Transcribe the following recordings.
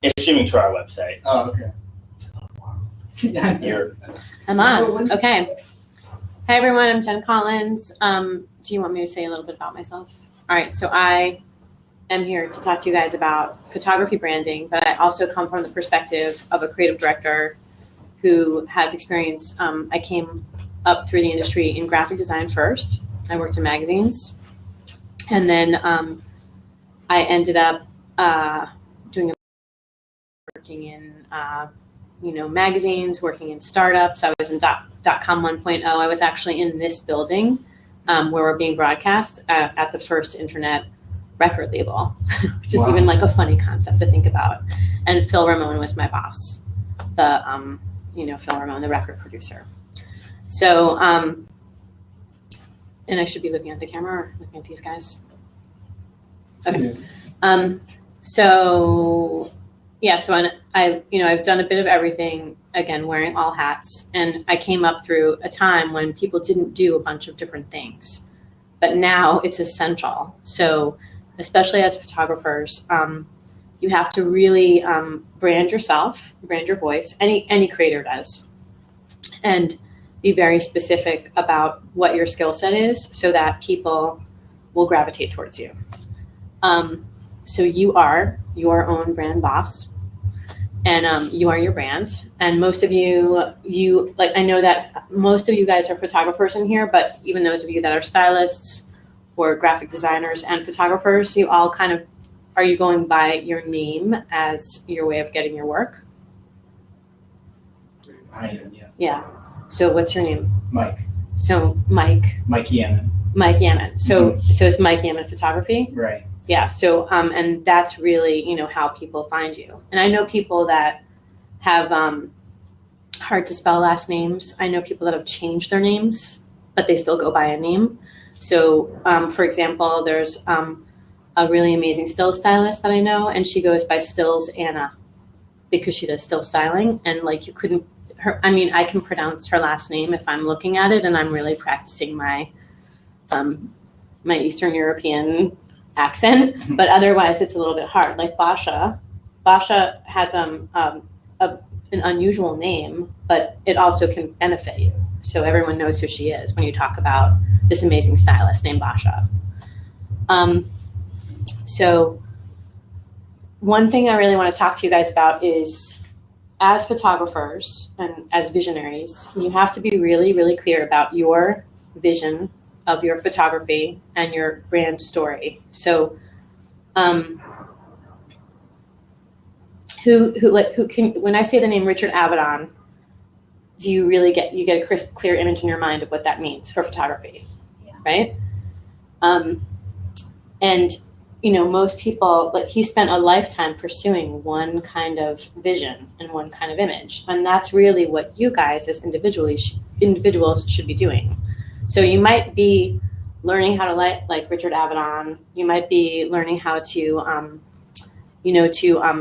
It's streaming to our website. Oh, okay. I'm on. Okay. Hi, everyone. I'm Jen Collins. Do you want me to say a little bit about myself? All right. So I am here to talk to you guys about photography branding, but I also come from the perspective of a creative director who has experience. I came up through the industry in graphic design first. I worked in magazines. And then I ended up working in magazines, working in startups. I was in .com 1.0. I was actually in this building where we're being broadcast at the first internet record label, which is even like a funny concept to think about. And Phil Ramone was my boss, Phil Ramone, the record producer. So, and I should be looking at the camera or looking at these guys. Okay. So I've done a bit of everything, again, wearing all hats. And I came up through a time when people didn't do a bunch of different things, but now it's essential. So especially as photographers, you have to really brand yourself, brand your voice. Any creator does, and be very specific about what your skill set is so that people will gravitate towards you. So you are your own brand boss, and you are your brand. And most of I know that most of you guys are photographers in here, but even those of you that are stylists or graphic designers and photographers, you all are you going by your name as your way of getting your work? I am, yeah. Yeah. So what's your name? Mike. So Mike. Mike Yaman. Mike Yaman. So it's Mike Yaman Photography? Right. Yeah. So and that's really, how people find you. And I know people that have hard to spell last names. I know people that have changed their names, but they still go by a name. So for example, there's a really amazing still stylist that I know, and she goes by Stills Anna because she does still styling. And I can pronounce her last name if I'm looking at it and I'm really practicing my Eastern European accent, but otherwise it's a little bit hard. Like Basha has an unusual name, but it also can benefit you. So everyone knows who she is when you talk about this amazing stylist named Basha. So one thing I really want to talk to you guys about is, as photographers and as visionaries, you have to be really, really clear about your vision of your photography and your brand story. So, who can, when I say the name Richard Avedon, do you really get a crisp, clear image in your mind of what that means for photography, right? And most people, he spent a lifetime pursuing one kind of vision and one kind of image, and that's really what you guys as individuals should be doing. So you might be learning how to like Richard Avedon. You might be learning how to,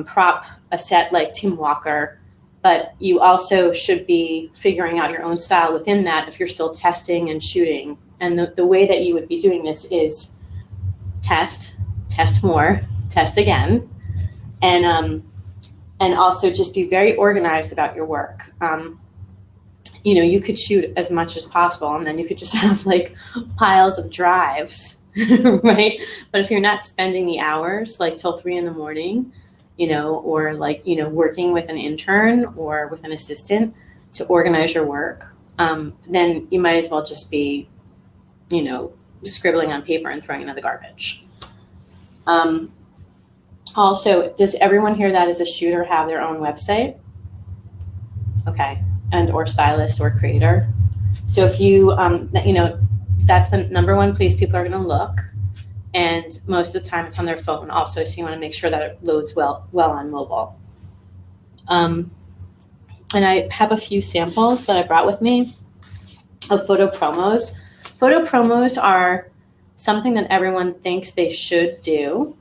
prop a set like Tim Walker, but you also should be figuring out your own style within that if you're still testing and shooting. And the way that you would be doing this is test more, test again, and also just be very organized about your work. You could shoot as much as possible, and then you could just have piles of drives, right? But if you're not spending the hours till 3 in the morning, or working with an intern or with an assistant to organize your work, then you might as well just be, scribbling on paper and throwing it in the garbage. Also, does everyone here that is a shooter have their own website? Okay. And or stylist or creator. So if you, that's the number one place people are going to look. And most of the time it's on their phone also. So you want to make sure that it loads well on mobile. And I have a few samples that I brought with me of photo promos. Photo promos are something that everyone thinks they should do.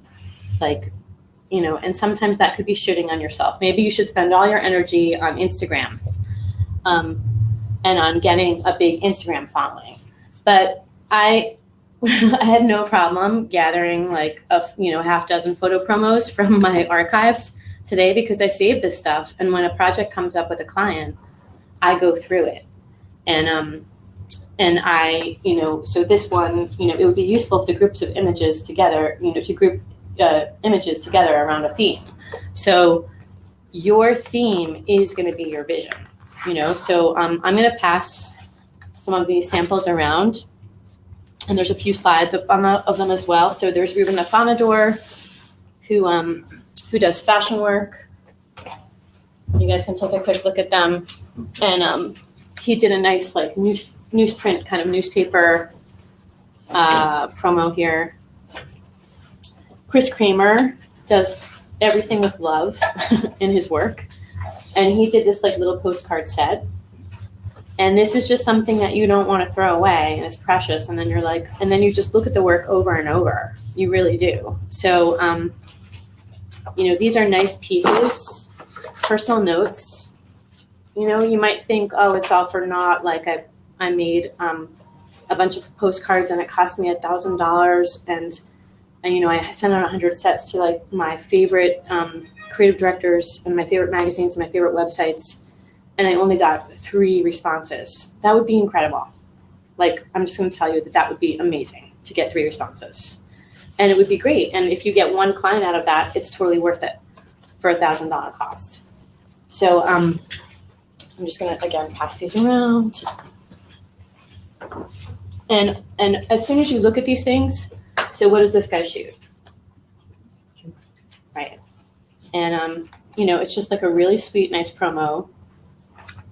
And sometimes that could be shooting on yourself. Maybe you should spend all your energy on Instagram. And on getting a big Instagram following. But I had no problem gathering a half dozen photo promos from my archives today because I saved this stuff. And when a project comes up with a client, I go through it. And I, so this one, it would be useful if the groups of images together, to group images together around a theme. So your theme is going to be your vision, So I'm going to pass some of these samples around, and there's a few slides of them as well. So there's Ruben Afanador, who does fashion work. You guys can take a quick look at them, and he did a nice like newsprint kind of newspaper promo here. Chris Kramer does everything with love in his work, and he did this like little postcard set. And this is just something that you don't want to throw away, and it's precious. And then you're like, and then you just look at the work over and over. You really do. So, these are nice pieces, personal notes. You might think, oh, it's all for naught. Like I made a bunch of postcards and it cost me $1,000, and I sent out 100 sets to like my favorite creative directors and my favorite magazines and my favorite websites, and I only got 3 responses. That would be incredible. Like, I'm just going to tell you that would be amazing to get 3 responses, and it would be great. And if you get 1 client out of that, it's totally worth it for $1,000 cost. So I'm just going to again pass these around. And as soon as you look at these things, so what does this guy shoot? Right. And, it's just like a really sweet, nice promo.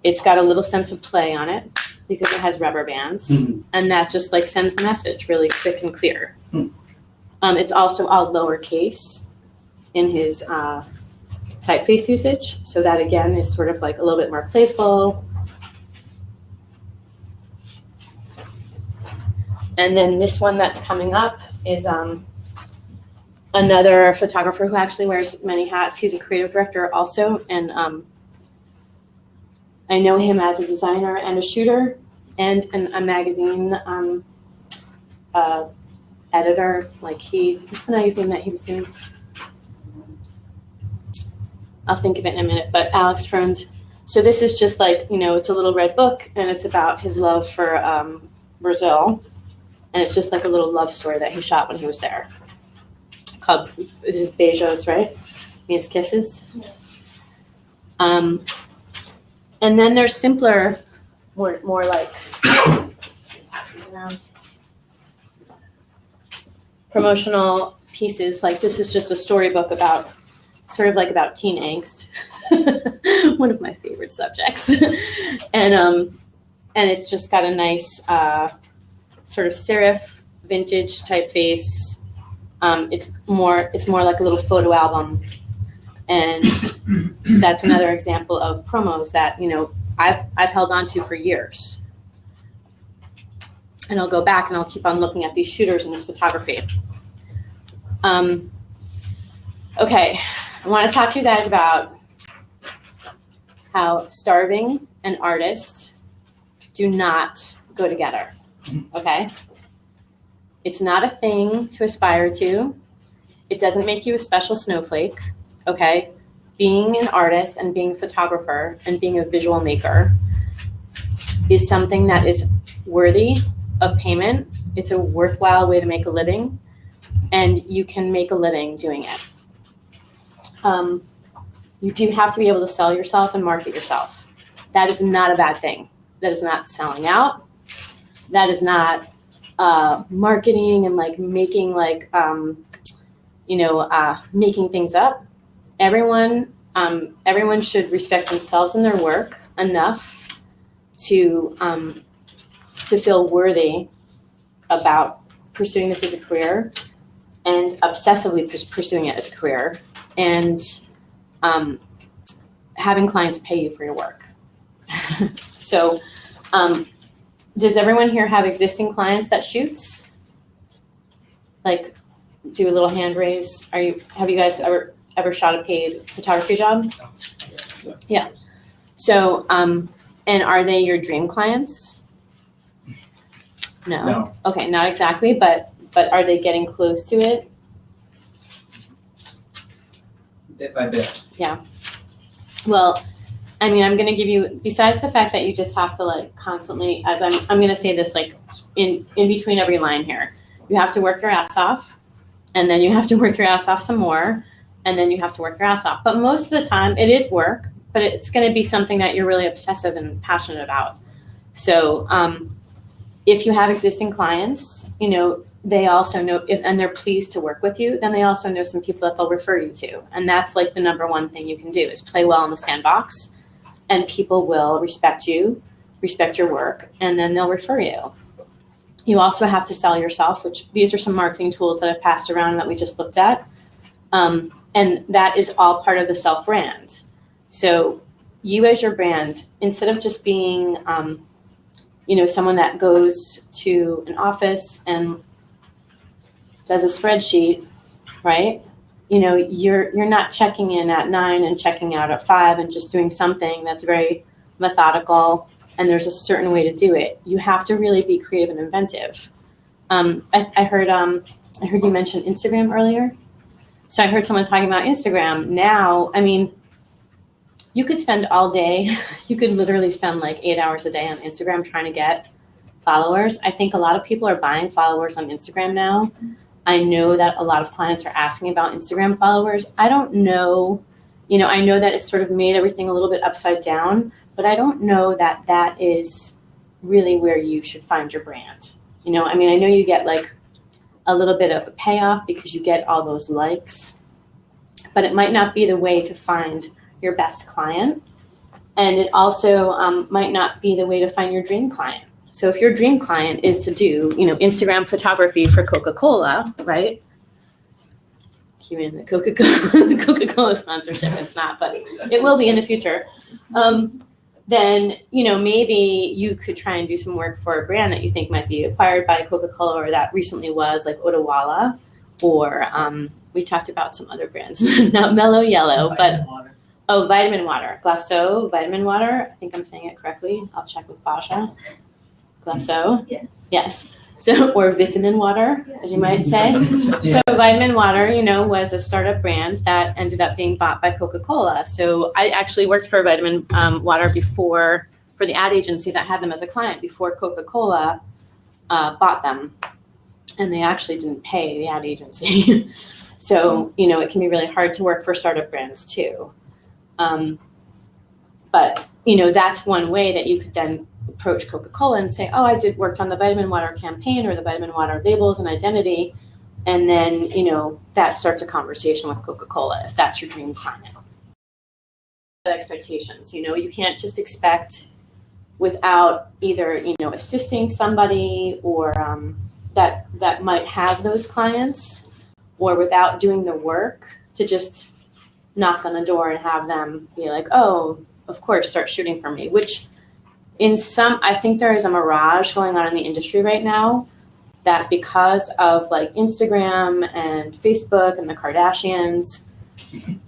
It's got a little sense of play on it because it has rubber bands. Mm-hmm. And that just like sends the message really quick and clear. Mm-hmm. It's also all lowercase in his typeface usage. So that again is sort of like a little bit more playful. And then this one that's coming up is another photographer who actually wears many hats. He's a creative director also. And I know him as a designer and a shooter and a magazine editor. Like what's the magazine that he was doing? I'll think of it in a minute, but Alex Friend. So this is just like, it's a little red book, and it's about his love for Brazil. And it's just like a little love story that he shot when he was there. Called, this is Beijos, right? Means kisses. Yes. And then there's simpler, more like promotional pieces. Like this is just a storybook about, sort of like about teen angst. One of my favorite subjects. And it's just got a nice sort of serif vintage typeface. It's more like a little photo album, and that's another example of promos that I've held on to for years. And I'll go back and I'll keep on looking at these shooters and this photography. Okay, I want to talk to you guys about how starving and artist do not go together. Okay? It's not a thing to aspire to. It doesn't make you a special snowflake. Okay? Being an artist and being a photographer and being a visual maker is something that is worthy of payment. It's a worthwhile way to make a living, and you can make a living doing it. You do have to be able to sell yourself and market yourself. That is not a bad thing. That is not selling out. That is not marketing and like making like making things up. Everyone should respect themselves and their work enough to feel worthy about pursuing this as a career and obsessively pursuing it as a career, and having clients pay you for your work. So does everyone here have existing clients that shoots? Like, do a little hand raise. Have you guys ever shot a paid photography job? Yeah. So, and are they your dream clients? No. Okay, not exactly, but are they getting close to it? Bit by bit. Yeah. Well, I mean, I'm going to give you, besides the fact that you just have to like constantly, as I'm going to say this like in between every line here, you have to work your ass off, and then you have to work your ass off some more, and then you have to work your ass off. But most of the time it is work, but it's going to be something that you're really obsessive and passionate about. So if you have existing clients, you know, they also know, and they're pleased to work with you, then they also know some people that they'll refer you to. And that's like the number one thing you can do is play well in the sandbox, and people will respect you, respect your work, and then they'll refer you. You also have to sell yourself, which these are some marketing tools that I've passed around that we just looked at. And that is all part of the self-brand. So you as your brand, instead of just being, you know, someone that goes to an office and does a spreadsheet, right? You know, you're not checking in at 9 and checking out at 5 and just doing something that's very methodical, and there's a certain way to do it. You have to really be creative and inventive. I heard you mention Instagram earlier. So I heard someone talking about Instagram. Now, I mean, you could spend all day, you could literally spend like 8 hours a day on Instagram trying to get followers. I think a lot of people are buying followers on Instagram now. I know that a lot of clients are asking about Instagram followers. I don't know, you know, I know that it's sort of made everything a little bit upside down, but I don't know that that is really where you should find your brand. You know, I mean, I know you get like a little bit of a payoff because you get all those likes, but it might not be the way to find your best client. And it also might not be the way to find your dream client. So if your dream client is to do, you know, Instagram photography for Coca-Cola, right? Cue in the Coca-Cola sponsorship. It's not, but it will be in the future. Then, you know, maybe you could try and do some work for a brand that you think might be acquired by Coca-Cola, or that recently was, like Odawalla, or we talked about some other brands, not Mellow Yellow, but Vitamin Water, Glasso Vitamin Water. I think I'm saying it correctly. I'll check with Basha. Glasso. Yes. Yes. So, or Vitamin Water, as you might say. So Vitamin Water, you know, was a startup brand that ended up being bought by Coca-Cola. So I actually worked for Vitamin Water before, for the ad agency that had them as a client, before Coca-Cola bought them. And they actually didn't pay the ad agency. So, you know, it can be really hard to work for startup brands too. But, you know, that's one way that you could then approach Coca-Cola and say, oh, I worked on the Vitamin Water campaign or the Vitamin Water labels and identity. And then, you know, that starts a conversation with Coca-Cola if that's your dream client. Expectations, you know, you can't just expect without either, you know, assisting somebody or that might have those clients, or without doing the work to just knock on the door and have them be like, oh, of course, start shooting for me, which I think there is a mirage going on in the industry right now that because of like Instagram and Facebook and the Kardashians,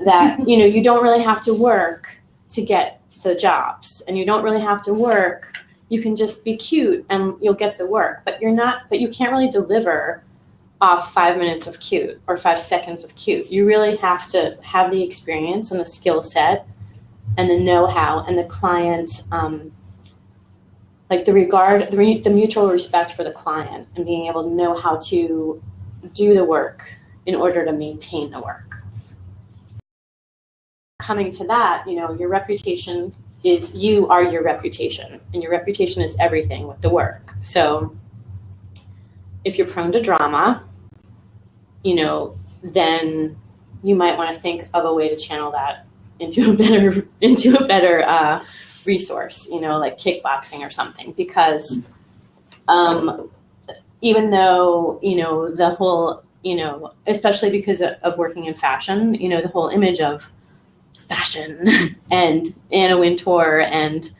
that, you know, you don't really have to work to get the jobs, and you don't really have to work. You can just be cute and you'll get the work, but you can't really deliver off 5 minutes of cute or 5 seconds of cute. You really have to have the experience and the skill set and the know-how and the client, like the mutual respect for the client, and being able to know how to do the work in order to maintain the work. Coming to that, you know, your reputation is, you are your reputation, and your reputation is everything with the work. So if you're prone to drama, you know, then you might want to think of a way to channel that into a better resource, you know, like kickboxing or something, because even though, you know, the whole, you know, especially because of working in fashion, you know, the whole image of fashion and Anna Wintour and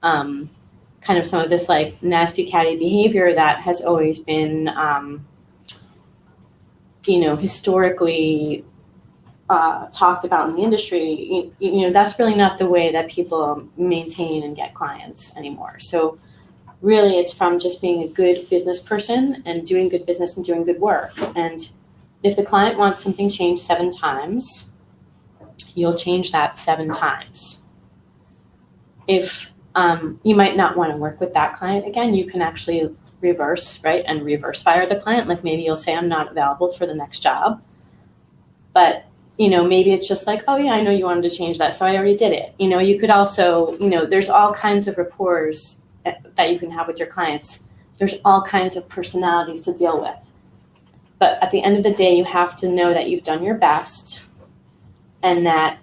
kind of some of this like nasty catty behavior that has always been, you know, historically talked about in the industry, you know, that's really not the way that people maintain and get clients anymore. So really it's from just being a good business person and doing good business and doing good work. And if the client wants something changed 7 times, you'll change that 7 times. If you might not want to work with that client again, you can actually reverse, right, and reverse fire the client. Like maybe you'll say, I'm not available for the next job. But, you know, maybe it's just like, oh yeah, I know you wanted to change that, so I already did it. You know, you could also, you know, there's all kinds of rapports that you can have with your clients. There's all kinds of personalities to deal with. But at the end of the day, you have to know that you've done your best, and that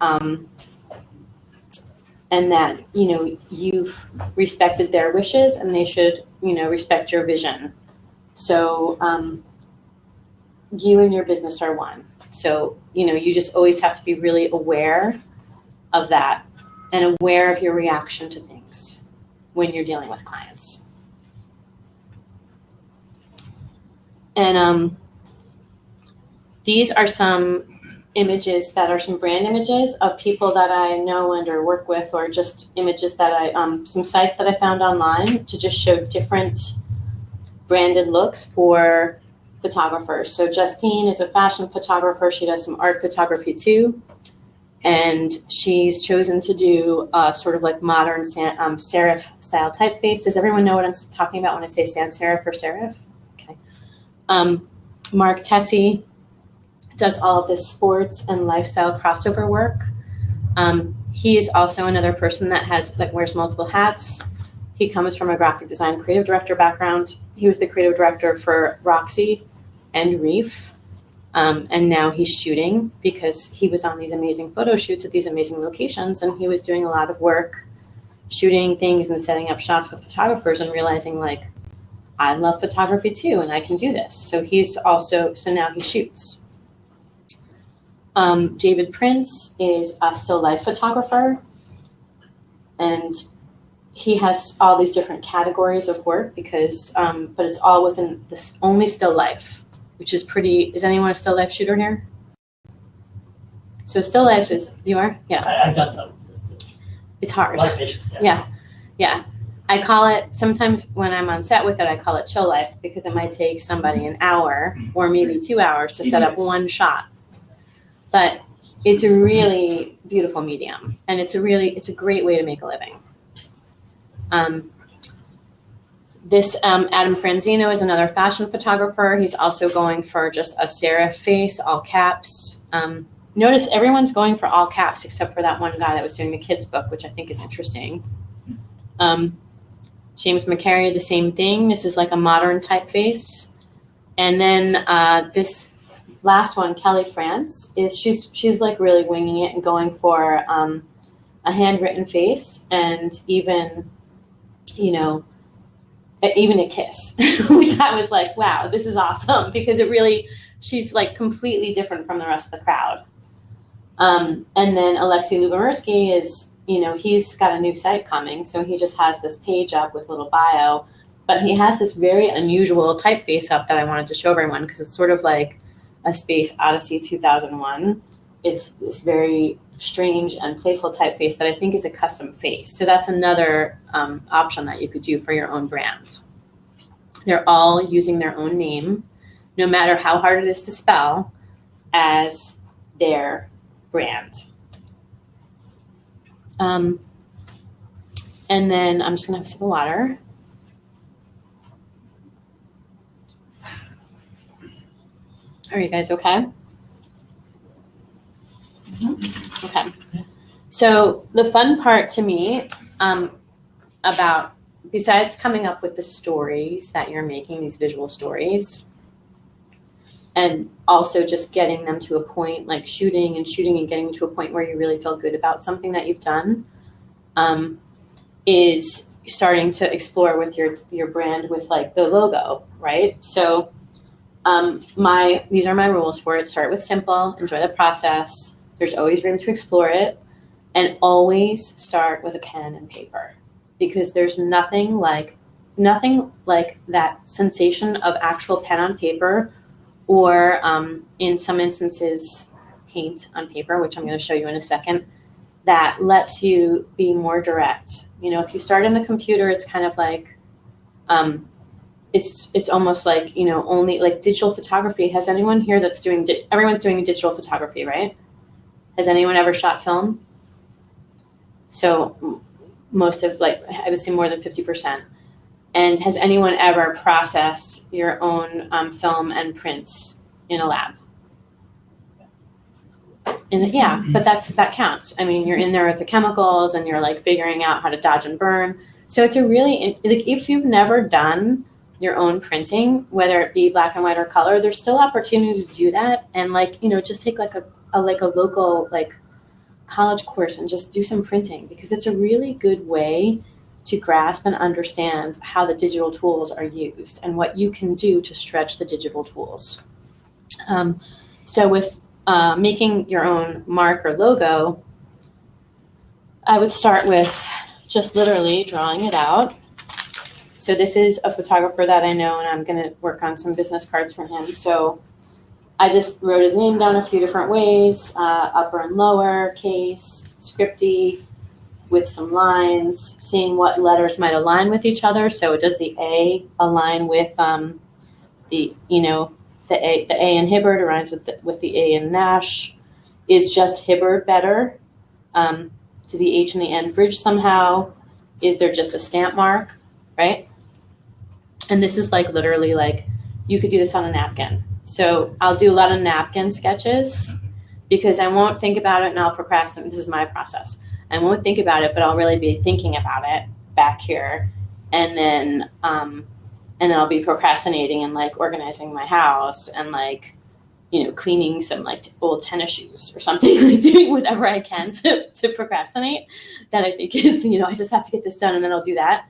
you know, you've respected their wishes, and they should, you know, respect your vision. So you and your business are one. So, you know, you just always have to be really aware of that and aware of your reaction to things when you're dealing with clients. And these are some images that are some brand images of people that I know and or work with, or just images that I, some sites that I found online to just show different branded looks for photographers. So Justine is a fashion photographer. She does some art photography too. And she's chosen to do sort of like modern serif style typeface. Does everyone know what I'm talking about when I say sans serif or serif? Okay. Mark Tessie does all of this sports and lifestyle crossover work. He is also another person that wears multiple hats. He comes from a graphic design creative director background. He was the creative director for Roxy and Reef. And now he's shooting because he was on these amazing photo shoots at these amazing locations, and he was doing a lot of work shooting things and setting up shots with photographers and realizing, like, I love photography too, and I can do this. So so now he shoots. David Prince is a still life photographer, and he has all these different categories of work because, but it's all within this only still life, which is pretty. Is anyone a still life shooter here? So still life is, you are? Yeah. I've done some. It's hard. Life missions, yes. Yeah. Yeah. I call it, sometimes when I'm on set with it, I call it chill life because it might take somebody an hour or maybe 2 hours to set up one shot. But it's a really beautiful medium, and it's a great way to make a living. This Adam Franzino is another fashion photographer. He's also going for just a serif face, all caps. Notice everyone's going for all caps except for that one guy that was doing the kids book, which I think is interesting. James McCary, the same thing. This is like a modern typeface. And then this last one, Kelly France, is she's like really winging it and going for a handwritten face, and even, you know, even a kiss, which I was like, wow, this is awesome, because it really, she's like completely different from the rest of the crowd. And then Alexei Lubomirsky is, you know, he's got a new site coming, so he just has this page up with little bio, but he has this very unusual typeface up that I wanted to show everyone because it's sort of like a Space Odyssey 2001. It's this very strange and playful typeface that I think is a custom face. So that's another option that you could do for your own brand. They're all using their own name, no matter how hard it is to spell, as their brand. And then I'm just gonna have a sip of water. Are you guys okay? Mm-hmm. Okay. So the fun part to me about, besides coming up with the stories that you're making, these visual stories, and also just getting them to a point, like shooting and getting to a point where you really feel good about something that you've done, is starting to explore with your brand with like the logo, right? So these are my rules for it. Start with simple, enjoy the process. There's always room to explore it, and always start with a pen and paper, because there's nothing like that sensation of actual pen on paper, or in some instances, paint on paper, which I'm going to show you in a second, that lets you be more direct. You know, if you start in the computer, it's kind of like, it's almost like, you know, only like digital photography. Has anyone here that's doing, everyone's doing digital photography, right? Has anyone ever shot film? So most of, like, I would say more than 50%. And has anyone ever processed your own film and prints in a lab? And yeah, but that counts. I mean, you're in there with the chemicals and you're like figuring out how to dodge and burn. So it's a really, like, if you've never done your own printing, whether it be black and white or color, there's still opportunity to do that. And like, you know, just take like a local like college course and just do some printing, because it's a really good way to grasp and understand how the digital tools are used and what you can do to stretch the digital tools. So with making your own mark or logo, I would start with just literally drawing it out. So this is a photographer that I know, and I'm going to work on some business cards for him. So I just wrote his name down a few different ways, upper and lower case, scripty, with some lines, seeing what letters might align with each other. So does the A align with the A in Hibbert aligns with the A in Nash? Is just Hibbert better? Do the H and the N bridge somehow? Is there just a stamp mark, right? And this is like literally like, you could do this on a napkin. So I'll do a lot of napkin sketches because I won't think about it and I'll procrastinate. This is my process. I won't think about it, but I'll really be thinking about it back here. And then I'll be procrastinating and like organizing my house and like, you know, cleaning some like old tennis shoes or something, like doing whatever I can to procrastinate. That I think is, you know, I just have to get this done and then I'll do that.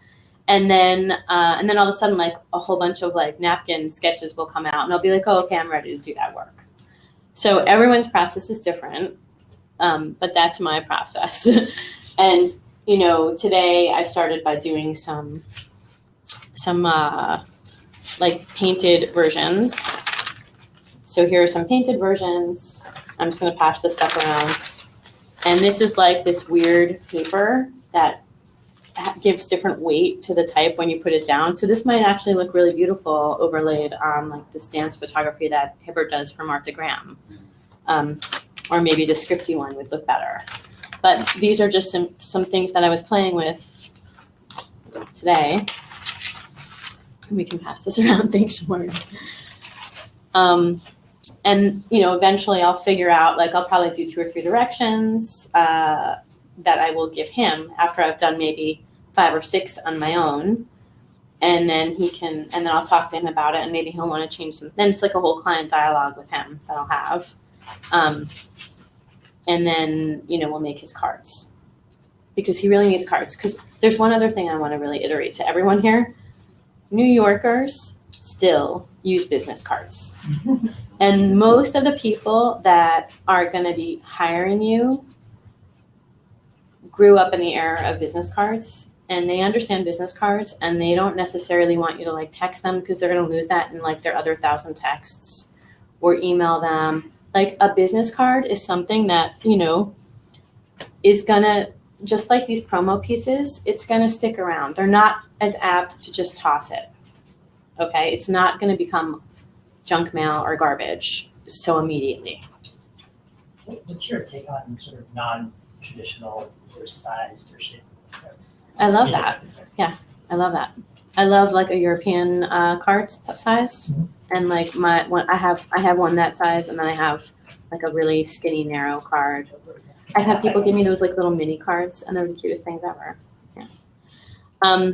And then all of a sudden, like a whole bunch of like napkin sketches will come out and I'll be like, oh, okay, I'm ready to do that work. So everyone's process is different, but that's my process. And, you know, today I started by doing some like painted versions. So here are some painted versions. I'm just gonna pass this stuff around. And this is like this weird paper that gives different weight to the type when you put it down. So this might actually look really beautiful overlaid on like this dance photography that Hibbert does for Martha Graham. Or maybe the scripty one would look better. But these are just some things that I was playing with today. We can pass this around, thanks, Morgan. And, you know, eventually I'll figure out, like, I'll probably do 2 or 3 directions that I will give him after I've done maybe 5 or 6 on my own. And then and then I'll talk to him about it and maybe he'll want to change some. Then it's like a whole client dialogue with him that I'll have. And then, you know, we'll make his cards because he really needs cards. Because there's one other thing I want to really iterate to everyone here. New Yorkers still use business cards. And most of the people that are going to be hiring you grew up in the era of business cards, and they understand business cards, and they don't necessarily want you to like text them because they're going to lose that in like their other 1,000 texts, or email them. Like a business card is something that, you know, is going to, just like these promo pieces, it's going to stick around. They're not as apt to just toss it. Okay, it's not going to become junk mail or garbage so immediately. What's your take on sort of non-traditional or sized or shaped cards? I love that. Yeah, I love that. I love like a European card size, and like I have one that size, and then I have like a really skinny narrow card. I've had people give me those like little mini cards, and they're the cutest things ever. Yeah.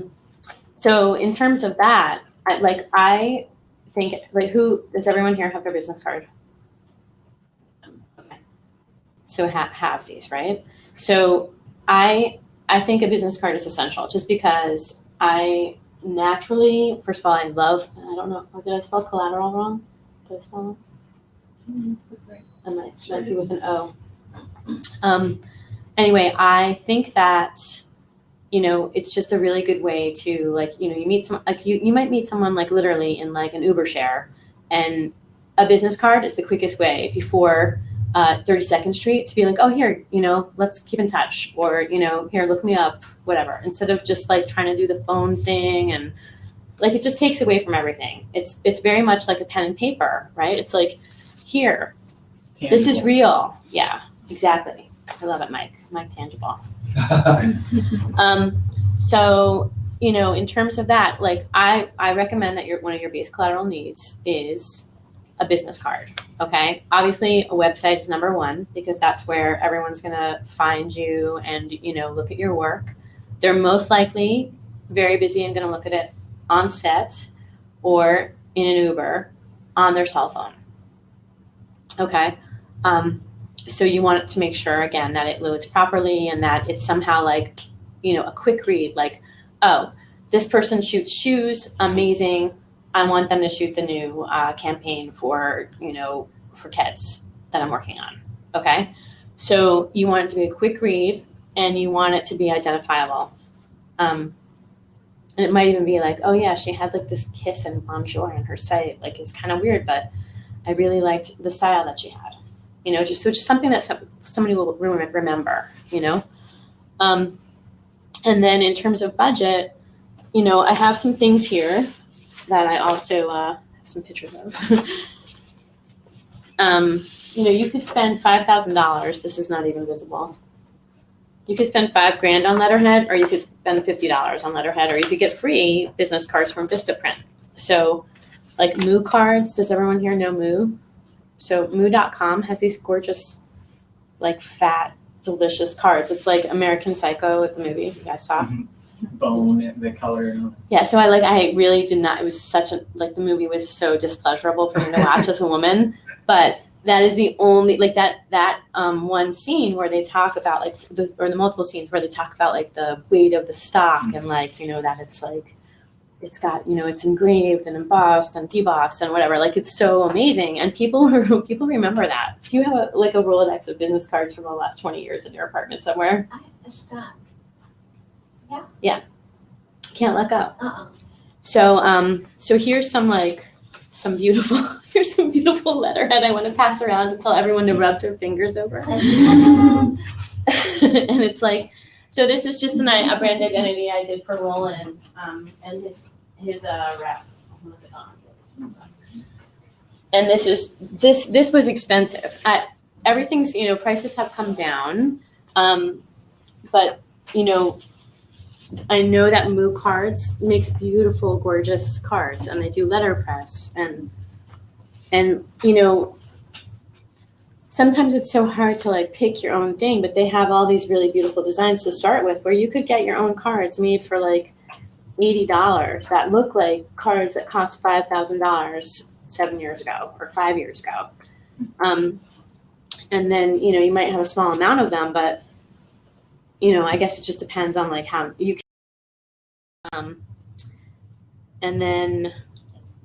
So in terms of that, I think, like, does everyone here have their business card? Okay. So halvesies, right? So I think a business card is essential just because I naturally, first of all, I don't know, did I spell collateral wrong? Did I spell wrong? I might be with an O. Anyway, I think that, you know, it's just a really good way to, like, you know, you meet someone, like you might meet someone like literally in like an Uber share, and a business card is the quickest way before 32nd Street to be like, oh, here, you know, let's keep in touch, or, you know, here, look me up, whatever, instead of just like trying to do the phone thing. And like, it just takes away from everything. It's very much like a pen and paper, right? It's like, here, this is real. Yeah. Exactly. I love it, Mike. Mike Tangible. So, you know, in terms of that, like I recommend that one of your base collateral needs is a business card. Okay. Obviously a website is number one because that's where everyone's going to find you and, you know, look at your work. They're most likely very busy and going to look at it on set or in an Uber on their cell phone. Okay. So you want to make sure again that it loads properly and that it's somehow like, you know, a quick read, like, oh, this person shoots shoes, amazing. I want them to shoot the new campaign for, you know, for kids that I'm working on. Okay. So you want it to be a quick read and you want it to be identifiable. And it might even be like, oh yeah, she had like this kiss and bonjour on her site. Like it was kind of weird, but I really liked the style that she had. You know, just something that somebody will remember, you know. And then in terms of budget, you know, I have some things here that I also have some pictures of. You know, you could spend $5,000. This is not even visible. You could spend $5,000 on letterhead, or you could spend $50 on letterhead, or you could get free business cards from Vistaprint. So, like Moo cards. Does everyone here know Moo? So Moo.com has these gorgeous, like fat, delicious cards. It's like American Psycho, the movie you guys saw. Bone, the color. Yeah, so I really did not. It was such a like the movie was so displeasurable for me to watch as a woman. But that is the only like that one scene where they talk about like the multiple scenes where they talk about like the weight of the stock and like you know that it's like. It's got, you know, it's engraved and embossed and debossed and whatever. Like it's so amazing, and people remember that. Do you have a Rolodex of business cards from the last 20 years in your apartment somewhere? I have a stack. Yeah. Can't let go. So here's some beautiful letterhead I want to pass around to tell everyone to rub their fingers over. And it's like. So this is just a brand identity I did for Roland and his rep. And this was expensive. Everything's, you know, prices have come down, but you know, I know that Moo Cards makes beautiful, gorgeous cards, and they do letterpress and you know. Sometimes it's so hard to like pick your own thing, but they have all these really beautiful designs to start with where you could get your own cards made for like $80 that look like cards that cost $5,000 7 years ago or 5 years ago. And then, you know, you might have a small amount of them, but, you know, I guess it just depends on like how you can. And then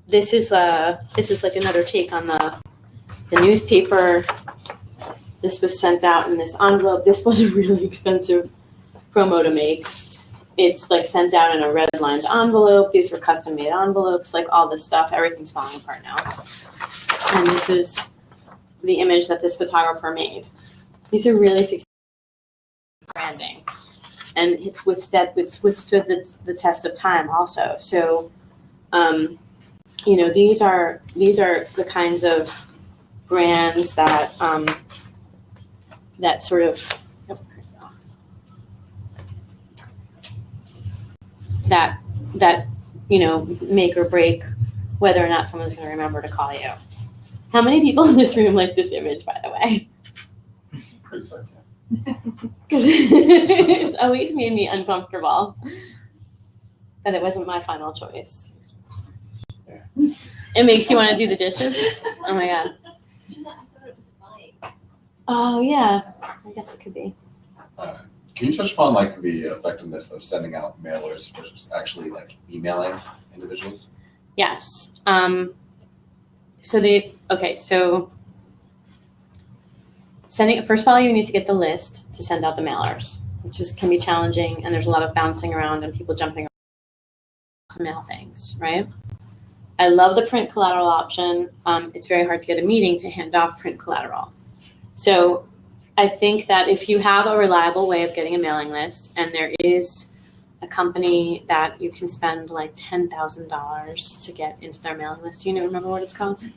this is like another take on the newspaper. This was sent out in this envelope. This was a really expensive promo to make. It's like sent out in a red lined envelope. These were custom made envelopes, like all this stuff. Everything's falling apart now. And this is the image that this photographer made. These are really successful branding. And it's withstood the test of time also. So, you know, these are the kinds of brands that that sort of that you know make or break whether or not someone's going to remember to call you. How many people in this room like this image, by the way? Pretty sick, Because it's always made me uncomfortable that it wasn't my final choice. Yeah. It makes you want to do the dishes? Oh my God. I thought it was a bike. Oh yeah, I guess it could be. Can you touch upon like the effectiveness of sending out mailers versus actually like emailing individuals? Yes. So sending, first of all, you need to get the list to send out the mailers, which can be challenging, and there's a lot of bouncing around and people jumping around to mail things, right? I love the print collateral option. It's very hard to get a meeting to hand off print collateral. So I think that if you have a reliable way of getting a mailing list, and there is a company that you can spend like $10,000 to get into their mailing list. Do you remember what it's called?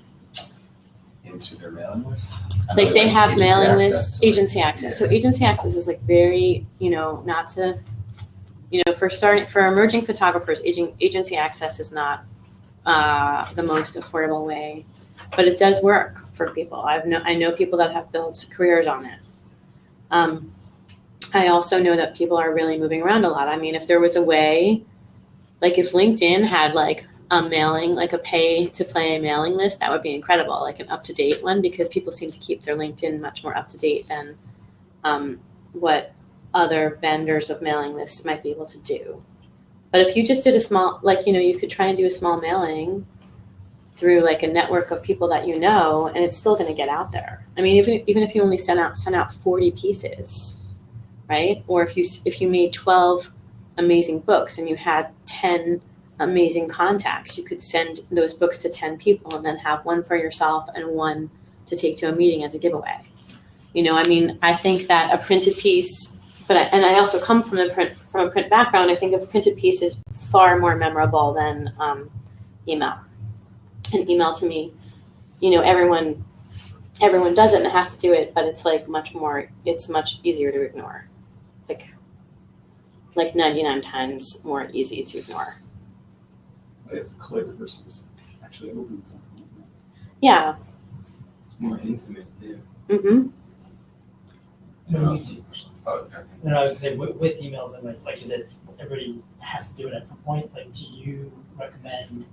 into their mailing list? Like they have Agency mailing access lists, to it. agency access. So Yeah. agency access is like very, not to, for emerging photographers, agency access is not the most affordable way, but it does work for people. I know people that have built careers on it. I also know that people are really moving around a lot. I mean, if there was a way, like if LinkedIn had like a mailing, like a pay to play mailing list, that would be incredible, like an up-to-date one, because people seem to keep their LinkedIn much more up-to-date than what other vendors of mailing lists might be able to do. But if you just did a small, like, you could try and do a small mailing through like a network of people that you know, and it's still going to get out there. I mean, even if you only send out 40 pieces, right? Or if you made 12 amazing books and you had 10 amazing contacts, you could send those books to 10 people and then have one for yourself and one to take to a meeting as a giveaway. I mean, I think that a printed piece, and I also come from a print background. I think a printed piece is far more memorable than email. And email to me, everyone does it and has to do it, but it's like it's much easier to ignore. Like 99 times more easy to ignore. It's a click versus actually opening something, isn't it? Yeah. It's more intimate too. Mm-hmm. Anyone else have questions? Oh, okay. No, I was gonna say with emails and like you said, everybody has to do it at some point. Like, do you recommend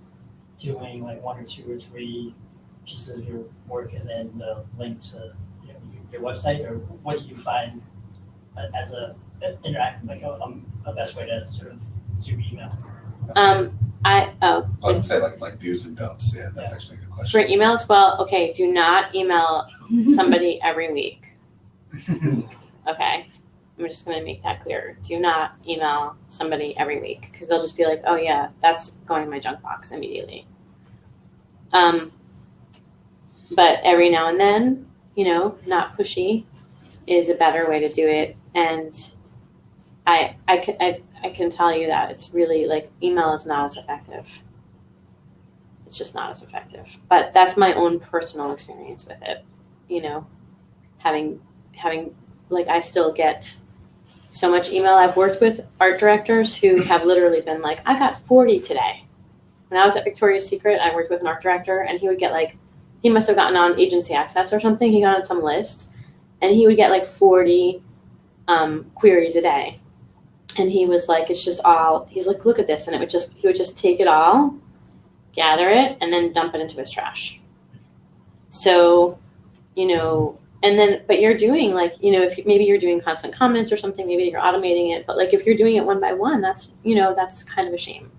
doing like 1 or 2 or 3 pieces of your work and then the link to your website, or what do you find as a best way to sort of do emails? I was gonna say like do's and don'ts. Yeah, that's actually a good For question. emails, well, okay, do not email somebody every week. Okay, I'm just gonna make that clear. Do not email somebody every week, because they'll just be like, oh yeah, that's going in my junk box immediately. But every now and then, not pushy is a better way to do it. And I can tell you that it's really like email is not as effective. It's just not as effective. But that's my own personal experience with it. Having like, I still get so much email. I've worked with art directors who have literally been like, I got 40 today. When I was at Victoria's Secret, I worked with an art director, and he would get like, he must have gotten on agency access or something. He got on some list, and he would get like 40 queries a day. And he was like, it's just all, he's like, look at this. And he would just take it all, gather it, and then dump it into his trash. So, and then, but you're doing like, if maybe you're doing constant comments or something, maybe you're automating it, but like if you're doing it one by one, that's kind of a shame.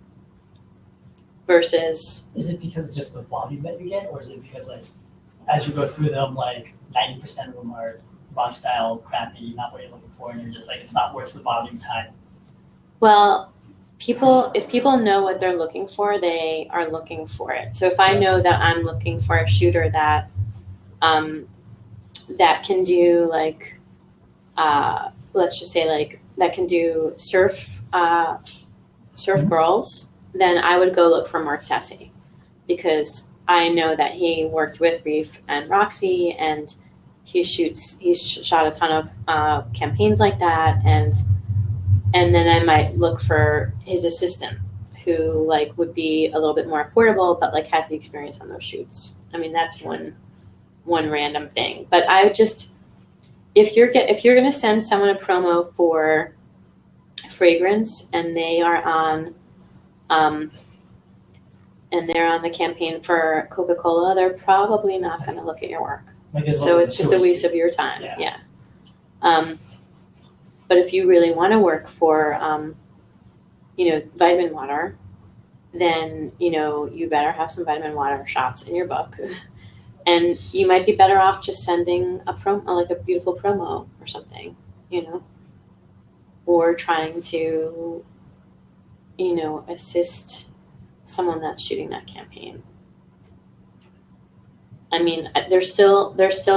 Versus, Is it because it's just the volume that you get, or is it because like as you go through them, like 90% of them are wrong style, crappy, not what you're looking for, and you're just like, it's not worth the volume time? well, if people know what they're looking for, they are looking for it. So if I know that I'm looking for a shooter that that can do like, let's just say like that can do surf girls, then I would go look for Mark Tessie, because I know that he worked with Reef and Roxy, and he's shot a ton of campaigns like that, and then I might look for his assistant, who like would be a little bit more affordable, but like has the experience on those shoots. I mean, that's one random thing. But I would just, if you're gonna send someone a promo for fragrance and they are on the campain for Coca-Cola, they're probably not going to look at your work. So it's just a waste of your time. Yeah. But if you really want to work for, vitamin water, then, you better have some vitamin water shots in your book. And you might be better off just sending a promo, like a beautiful promo or something, or trying to, assist someone that's shooting that campaign. I mean, there's still this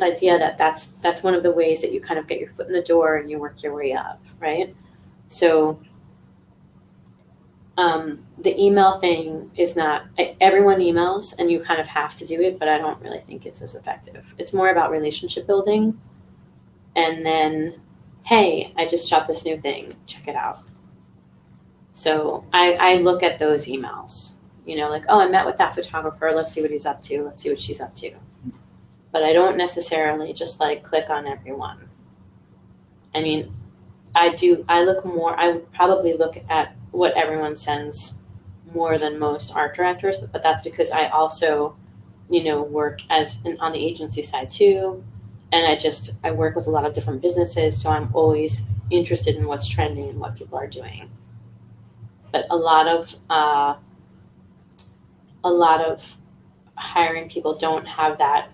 idea that that's one of the ways that you kind of get your foot in the door and you work your way up, right? So The email thing is not, everyone emails and you kind of have to do it, but I don't really think it's as effective. It's more about relationship building. And then, hey, I just shot this new thing, check it out. So I look at those emails, you know, like, oh, I met with that photographer. Let's see what he's up to. Let's see what she's up to. But I don't necessarily just like click on everyone. I mean, I would probably look at what everyone sends more than most art directors, but that's because I also, you know, work on the agency side too. And I work with a lot of different businesses, so I'm always interested in what's trending and what people are doing. But a lot of hiring people don't have that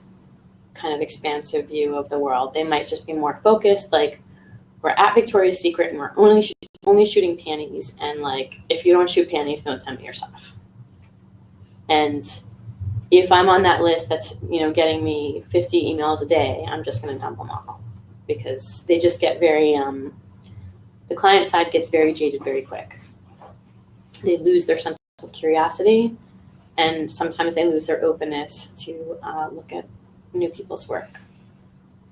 kind of expansive view of the world. They might just be more focused, like, we're at Victoria's Secret and we're only shooting panties, and like, if you don't shoot panties, don't send me your stuff. And if I'm on that list that's, you know, getting me 50 emails a day, I'm just going to dump them all, because they just get very, the client side gets very jaded very quick. They lose their sense of curiosity, and sometimes they lose their openness to look at new people's work.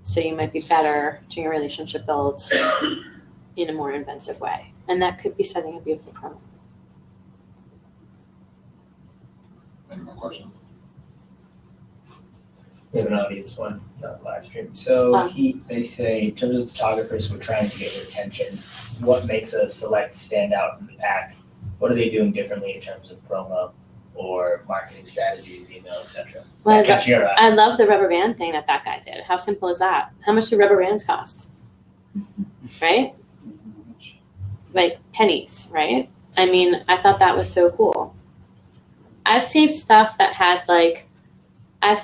So you might be better doing a relationship build in a more inventive way. And that could be setting a beautiful promo. Any more questions? We have an audience one, not live stream. So they say, in terms of photographers who are trying to get your attention, what makes a select stand out in the pack? What are they doing differently in terms of promo or marketing strategies, email, etc.? Well, I love the rubber band thing that guy did. How simple is that? How much do rubber bands cost? Right? Like pennies, right? I mean, I thought that was so cool. I've saved stuff that has like, I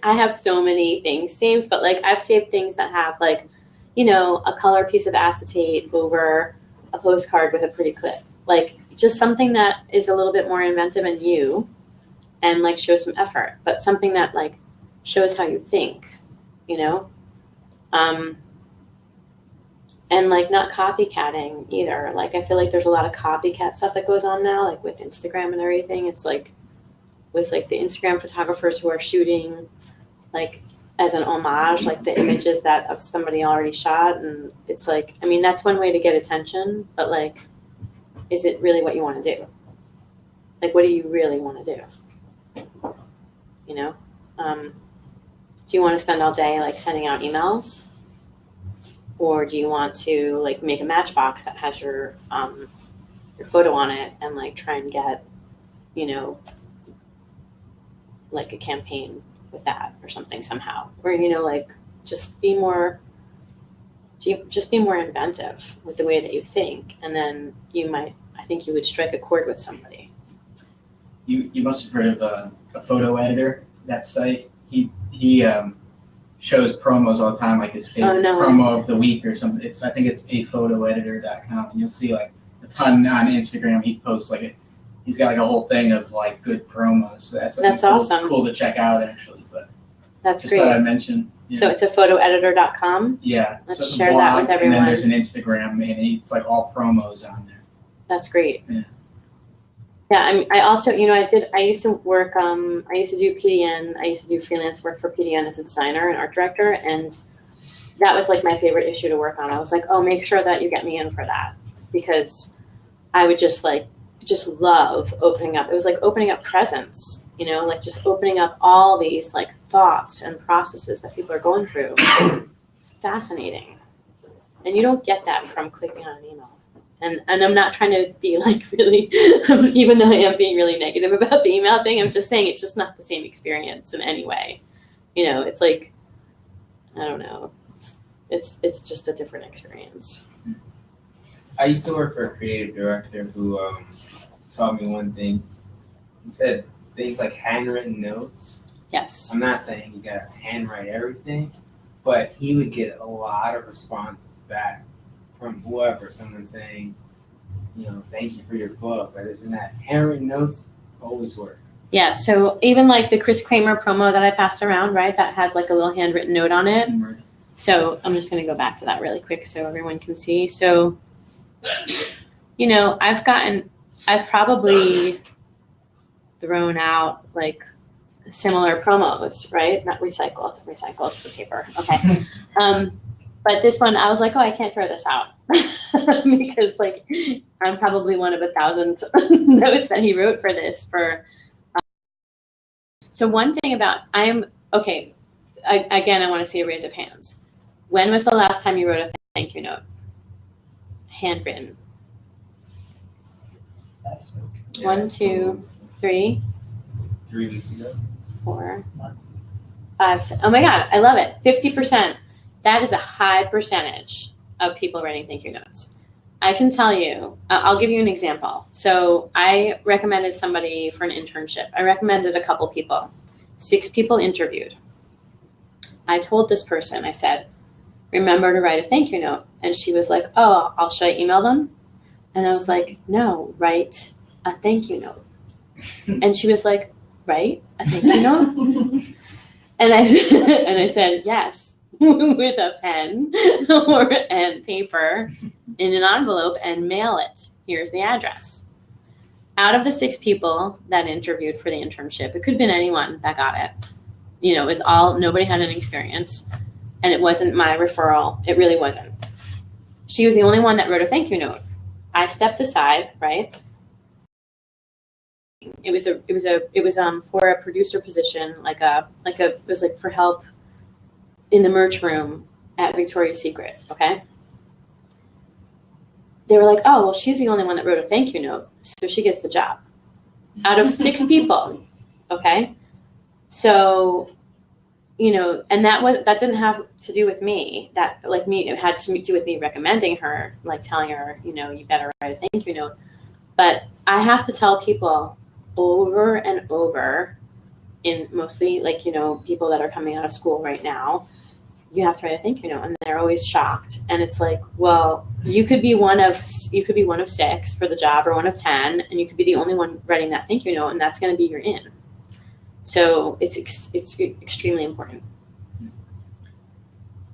have so many things saved, but like I've saved things that have like, you know, a color piece of acetate over a postcard with a pretty clip. Like just something that is a little bit more inventive and new and like shows some effort, but something that like shows how you think, you know? And like not copycatting either. Like I feel like there's a lot of copycat stuff that goes on now, like with Instagram and everything. It's like with like the Instagram photographers who are shooting like as an homage, like the images that of somebody already shot. And it's like, I mean, that's one way to get attention, but like, is it really what you want to do? Like, what do you really want to do? You know? Do you want to spend all day like sending out emails? Or do you want to like make a matchbox that has your photo on it and like try and get, you know, like a campaign with that or something somehow? Or, you know, like just be more inventive with the way that you think, and then I think you would strike a chord with somebody. You must have heard of a photo editor, that site. He shows promos all the time, like his favorite promo of the week or something. I think it's aphotoeditor.com, and you'll see like a ton on Instagram. He posts like he's got like a whole thing of like good promos. So that's awesome. Cool to check out actually, but that's just great. Thought I'd mention. Yeah. So it's aphotoeditor.com. Yeah. Let's so share that with everyone. And then there's an Instagram, and it's like all promos on there. That's great. Yeah. Yeah, I mean, I also, you know, I used to work, I used to do PDN, I used to do freelance work for PDN as a designer and art director, and that was like my favorite issue to work on. I was like, oh, make sure that you get me in for that, because I would just love opening up. It was like opening up presents, you know, like just opening up all these like thoughts and processes that people are going through. It's fascinating. And you don't get that from clicking on an email. And I'm not trying to be like really, even though I am being really negative about the email thing, I'm just saying it's just not the same experience in any way. You know, it's like, I don't know, it's just a different experience. I used to work for a creative director who taught me one thing. He said things like handwritten notes. Yes. I'm not saying you gotta handwrite everything, but he would get a lot of responses back from whoever, someone saying, you know, thank you for your book, or this and that. Handwritten notes always work. Yeah, so even like the Chris Kramer promo that I passed around, right, that has like a little handwritten note on it. So I'm just gonna go back to that really quick so everyone can see. So, you know, I've gotten I've probably thrown out like similar promos, right? Not recycle, it's the paper. Okay. But this one, I was like, oh, I can't throw this out because like I'm probably one of 1,000 notes that he wrote for this. So one thing about again, I want to see a raise of hands. When was the last time you wrote a thank you note? Handwritten. That's Yeah. 1, 2, 3, 3 weeks ago. 4, 5, 6. Oh my God, I love it. 50%. That is a high percentage of people writing thank you notes. I can tell you, I'll give you an example. So I recommended somebody for an internship. I recommended a couple people. 6 people interviewed. I told this person, I said, remember to write a thank you note. And she was like, oh, should I email them? And I was like, no, write a thank you note. And she was like, write a thank you note? And I said, yes, with a pen and paper in an envelope and mail it. Here's the address. Out of the 6 people that interviewed for the internship, it could have been anyone that got it. You know, nobody had any experience, and it wasn't my referral. It really wasn't. She was the only one that wrote a thank you note. I stepped aside, right? It was for a producer position, it was like for help in the merch room at Victoria's Secret, okay? They were like, oh, well, she's the only one that wrote a thank you note, so she gets the job. Out of 6 people, okay? So, you know, and that didn't have to do with me. It had to do with me recommending her, like telling her, you know, you better write a thank you note. But I have to tell people over and over, in mostly like, you know, people that are coming out of school right now, you have to write a thank you note, and they're always shocked. And it's like, well, you could be one of 6 for the job, or one of 10, and you could be the only one writing that thank you note, and that's going to be your in. So it's extremely important.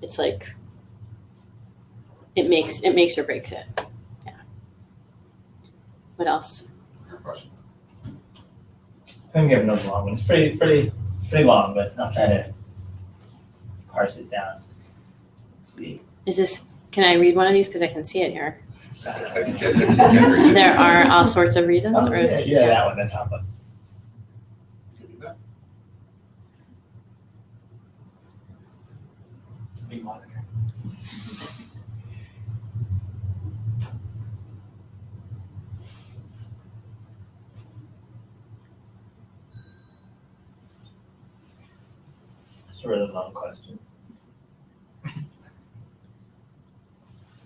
It's like it makes or breaks it. Yeah. What else? Your question. I think we have another long one. It's pretty long, but I'll try to parse it down. Let's see. Can I read one of these? Because I can see it here. If you can read it. There are all sorts of reasons. Oh, yeah, that one, the top one. Give you that. It's a big monitor. It's a really long question.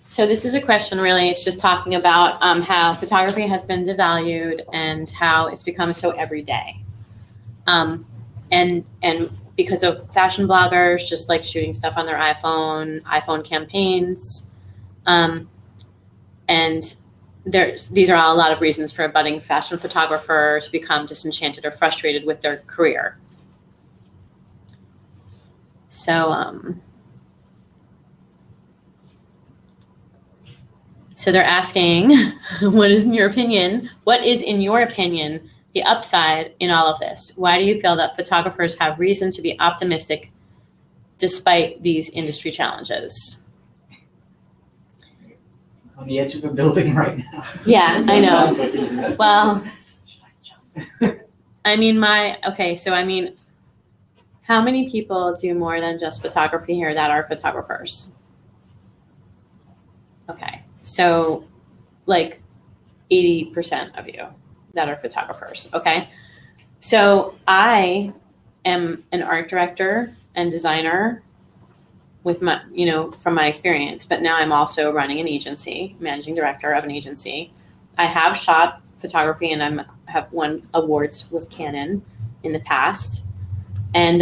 So this is a question, really. It's just talking about how photography has been devalued and how it's become so everyday. And because of fashion bloggers, just like shooting stuff on their iPhone campaigns. And these are all a lot of reasons for a budding fashion photographer to become disenchanted or frustrated with their career. So they're asking, what is in your opinion, the upside in all of this? Why do you feel that photographers have reason to be optimistic despite these industry challenges? On the edge of a building right now. Yeah, I know. Well, I mean, how many people do more than just photography here that are photographers? Okay. So like 80% of you that are photographers, okay? So I am an art director and designer with my, you know, from my experience, but now I'm also running an agency, managing director of an agency. I have shot photography and have won awards with Canon in the past. And,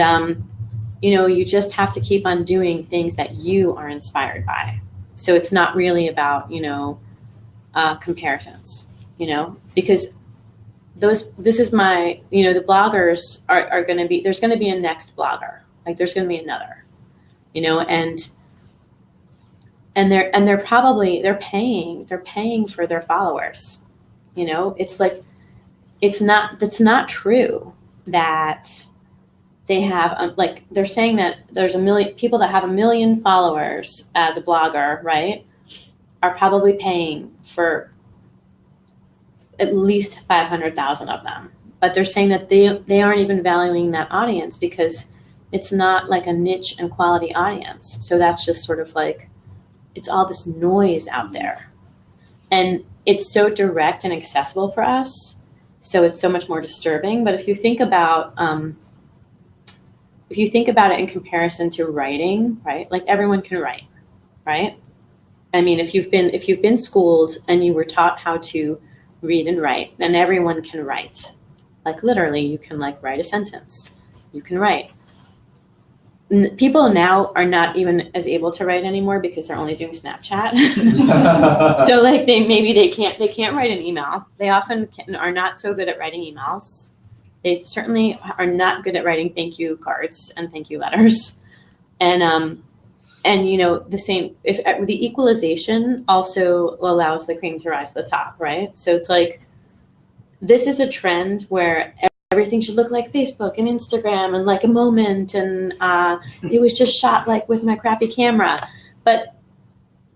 you know, you just have to keep on doing things that you are inspired by. So it's not really about, you know, comparisons, you know, because this is my, you know, the bloggers are going to be, there's going to be a next blogger, like there's going to be another, you know, and they're paying for their followers, You know, it's like, that's not true that they have, like, they're saying that there's 1 million people that have 1 million followers as a blogger, right? Are probably paying for at least 500,000 of them. But they're saying that they aren't even valuing that audience because it's not like a niche and quality audience. So that's just sort of like, it's all this noise out there. And it's so direct and accessible for us. So it's so much more disturbing. But if you think about it in comparison to writing, right? Like everyone can write, right? I mean, if you've been schooled and you were taught how to read and write, then everyone can write. Like literally, you can like write a sentence. You can write. People now are not even as able to write anymore because they're only doing Snapchat. So like they can't write an email. They often are not so good at writing emails. They certainly are not good at writing thank you cards and thank you letters. And you know, the same, if the equalization also allows the cream to rise to the top, right? So it's like, this is a trend where everything should look like Facebook and Instagram and like a moment. And it was just shot like with my crappy camera. But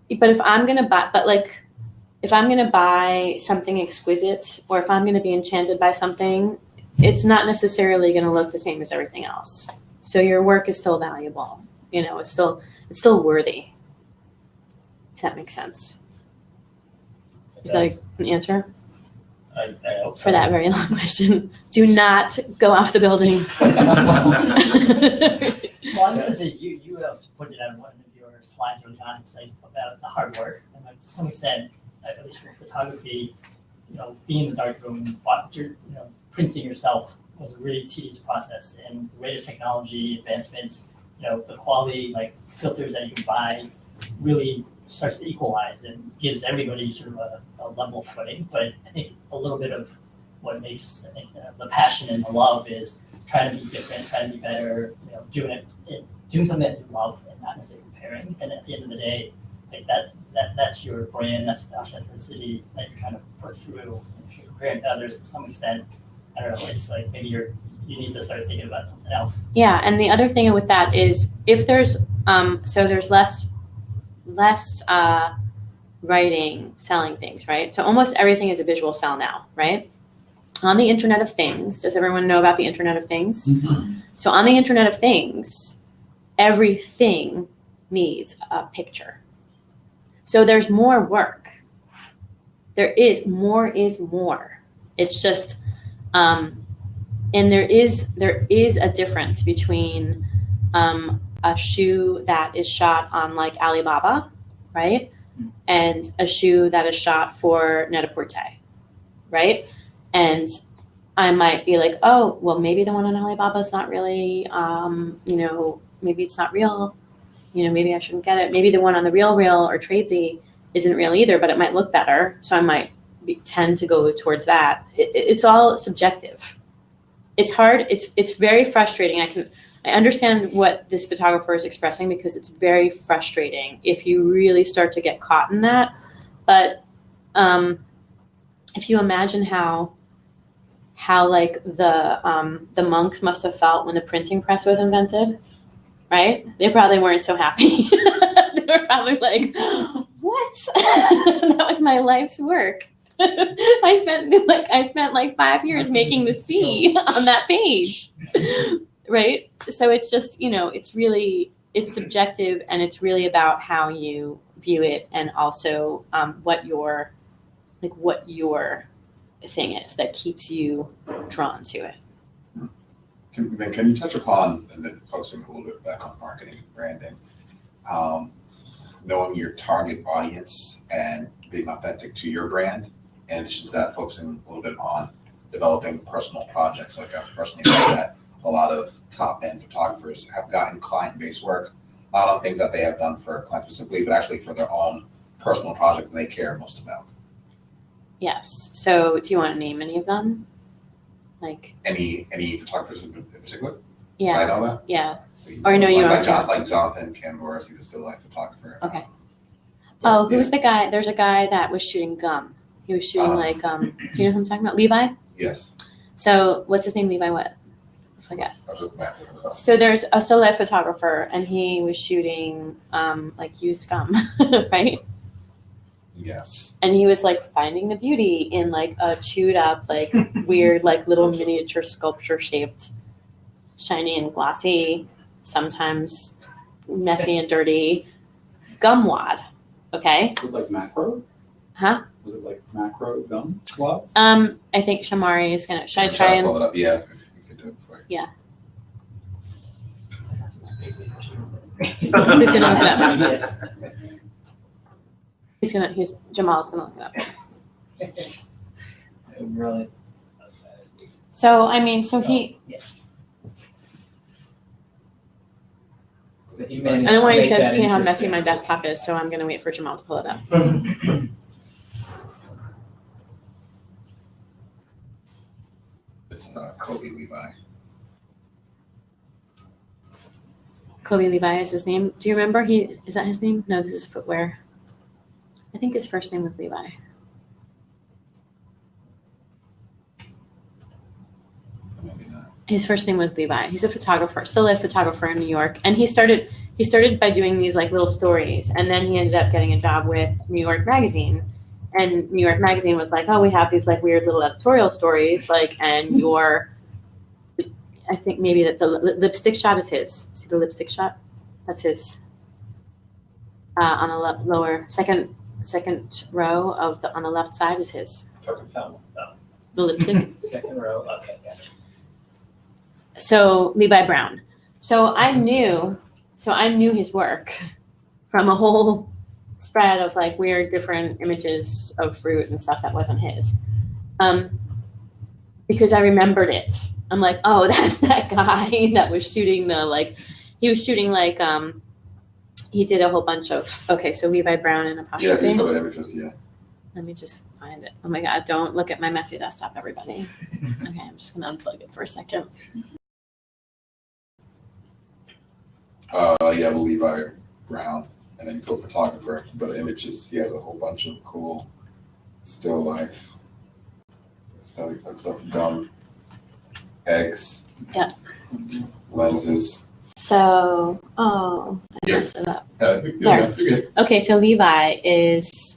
if I'm going to buy something exquisite, or if I'm going to be enchanted by something, it's not necessarily going to look the same as everything else. So your work is still valuable. You know, it's still worthy, if that makes sense. Is that an answer I hope so. for that very long question? Do not go off the building. Well, I was gonna say, you also put it on one of your slides early on, it's like about the hard work, and like to some extent, at least for photography, you know, being in the darkroom, printing yourself was a really tedious process, and the rate of technology advancements, you know, the quality, like filters that you can buy really starts to equalize and gives everybody sort of a level footing. But I think a little bit of what makes, I think, the passion and the love is trying to be different, trying to be better, you know, doing something that you love and not necessarily comparing. And at the end of the day, like that's your brand, that's the authenticity that you're trying to put through. And if you're comparing to others to some extent, I don't know, it's like maybe you need to start thinking about something else. Yeah, and the other thing with that is if there's there's less writing, selling things, right? So almost everything is a visual sell now, right? On the Internet of Things, does everyone know about the Internet of Things? Mm-hmm. So on the Internet of Things, everything needs a picture. So there's more work. There is more. It's just, and there is a difference between a shoe that is shot on like Alibaba, right? And a shoe that is shot for Net-a-Porter, right? And I might be like, oh, well, maybe the one on Alibaba is not really, maybe it's not real. Maybe I shouldn't get it. Maybe the one on the Real or Tradesy isn't real either, but it might look better. So I might tend to go towards that. It's all subjective. It's hard. It's very frustrating. I understand what this photographer is expressing because it's very frustrating if you really start to get caught in that. But if you imagine how like the monks must have felt when the printing press was invented, right? They probably weren't so happy. They were probably like, what? That was my life's work. I spent like 5 years making the C on that page. Right. So it's just, it's subjective, and it's really about how you view it, and also what your thing is that keeps you drawn to it. Can you touch upon, and then focusing a little bit back on marketing and branding, knowing your target audience and being authentic to your brand, in addition to that, focusing a little bit on developing personal projects? Like I've personally found that a lot of top-end photographers have gotten client-based work, not on things that they have done for clients specifically, but actually for their own personal project that they care most about. Yes. So do you want to name any of them? Like Any photographers in particular? Yeah. I know that? Yeah. So Or no, you like, don't. like Jonathan Canvores, he's a still life photographer. Okay. But, Who's the guy? There's a guy that was shooting gum. He was shooting like, do you know who I'm talking about? Levi? Yes. So what's his name? Levi what? I forget. I was just math. So there's a still life photographer, and he was shooting like used gum, right? Yes. And he was like finding the beauty in like a chewed up, like weird, like little miniature sculpture shaped, shiny and glossy, sometimes messy and dirty gum wad. Okay. Was it like macro? Huh? Was it like macro gum wads? I think Shamari is gonna. Should I try and? Pull it up? Yeah, if you could do it for you. Who's gonna look it up? Jamal's gonna look it up. Really. So I mean, so he. But you I managed don't want to you make guys to that see how messy interesting. my desktop is, so I'm gonna wait for Jamal to pull it up. It's Kobe Levi. Kobe Levi is his name. Do you remember? Is that his name? No, this is footwear. I think his first name was Levi. Maybe not. His first name was Levi. He's a photographer, still a photographer in New York, and he started by doing these like little stories, and then he ended up getting a job with New York Magazine. And New York Magazine was like, oh, we have these like weird little editorial stories, like, and I think maybe that the lipstick shot is his. See the lipstick shot? That's his. On the lower second row on the left side is his. The lipstick. Second row, okay, gotcha. So Levi Brown. So I knew his work from a whole spread of like weird different images of fruit and stuff that wasn't his. Because I remembered it. I'm like, oh, that's that guy that was shooting he did a whole bunch of, okay, so Levi Brown and Yeah, if apostrophe. you go to images, yeah. Let me just find it. Oh my God, don't look at my messy desktop, everybody. Okay, I'm just gonna unplug it for a second. Yeah, Levi Brown, and then you go photographer, you go to images. He has a whole bunch of cool still life, still type stuff, gum, eggs, Yeah. lenses. So, I Yeah. messed it up. You're There. good, you're good. Okay, so Levi is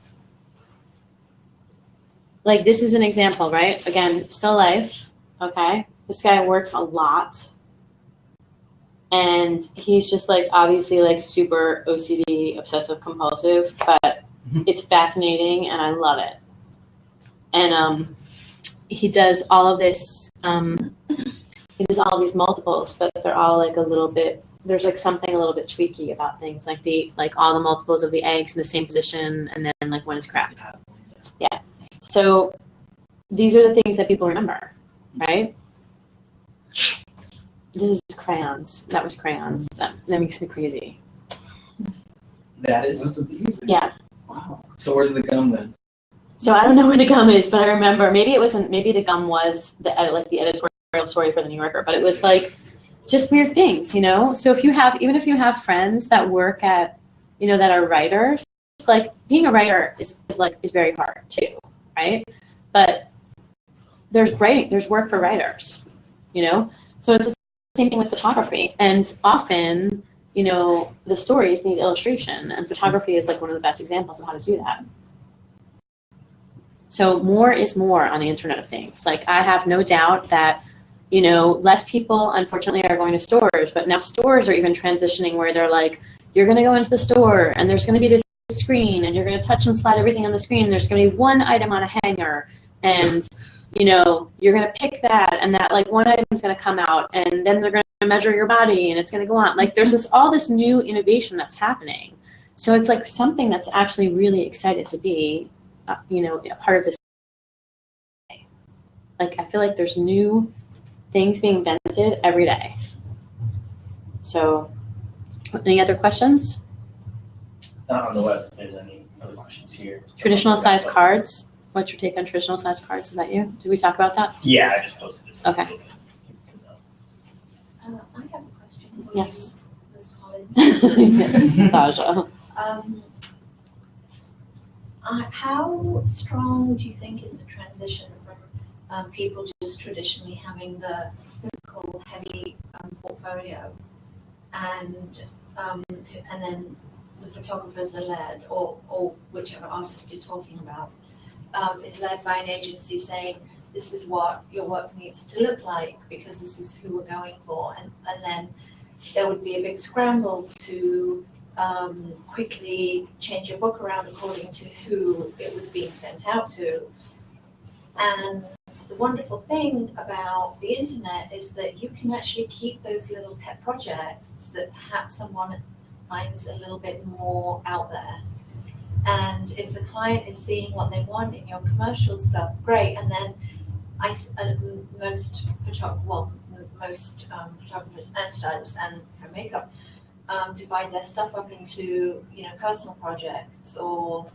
like, this is an example, right? Again, still life. Okay, this guy works a lot. And he's just like obviously like super OCD, obsessive compulsive, but it's fascinating and I love it. And he does all of this, he does all of these multiples, but they're all like a little bit, there's like something a little bit tweaky about things, like all the multiples of the eggs in the same position and then like one is cracked. Yeah. So these are the things that people remember, right? This is crayons. That was crayons. That makes me crazy. That is. That's amazing. Yeah. Wow. So where's the gum then? So I don't know where the gum is, but I remember maybe the gum was the editorial story for the New Yorker, but it was like just weird things, you know? So even if you have friends that work at, you know, that are writers, like being a writer is very hard too, right? But there's work for writers, you know? So it's the same thing with photography. And often, you know, the stories need illustration, and photography is like one of the best examples of how to do that. So more is more on the Internet of Things. Like I have no doubt that, you know, less people unfortunately are going to stores, but now stores are even transitioning where they're like, you're going to go into the store and there's going to be this screen and you're going to touch and slide everything on the screen. There's going to be one item on a hanger and, you know, you're going to pick that and that like one item is going to come out and then they're going to measure your body and it's going to go on. Like there's all this new innovation that's happening. So it's like something that's actually really excited to be, you know, a part of this. Like I feel like there's new things being invented every day. So any other questions? Not on the web, if there's any other questions here. Traditional size cards. What's your take on traditional size cards? Is that you? Did we talk about that? Yeah, I just posted this. Okay. I have a question for Yes. you, Ms. Collins. Yes, Baja. How strong do you think is the transition from people just traditionally having the physical heavy portfolio and then the photographers are led, or whichever artist you're talking about, is led by an agency saying, this is what your work needs to look like because this is who we're going for, and then there would be a big scramble to quickly change your book around according to who it was being sent out to. And the wonderful thing about the internet is that you can actually keep those little pet projects that perhaps someone finds a little bit more out there. And if the client is seeing what they want in your commercial stuff, great. And then most photographers and stylists and makeup divide their stuff up into, personal projects or,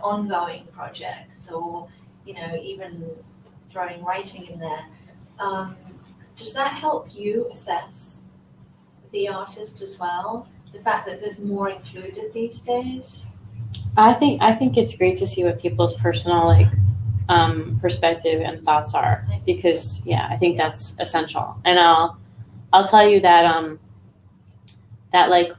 ongoing projects or, even throwing writing in there. Does that help you assess the artist as well? The fact that there's more included these days? I think it's great to see what people's personal perspective and thoughts are, because I think that's essential. And I'll tell you that that like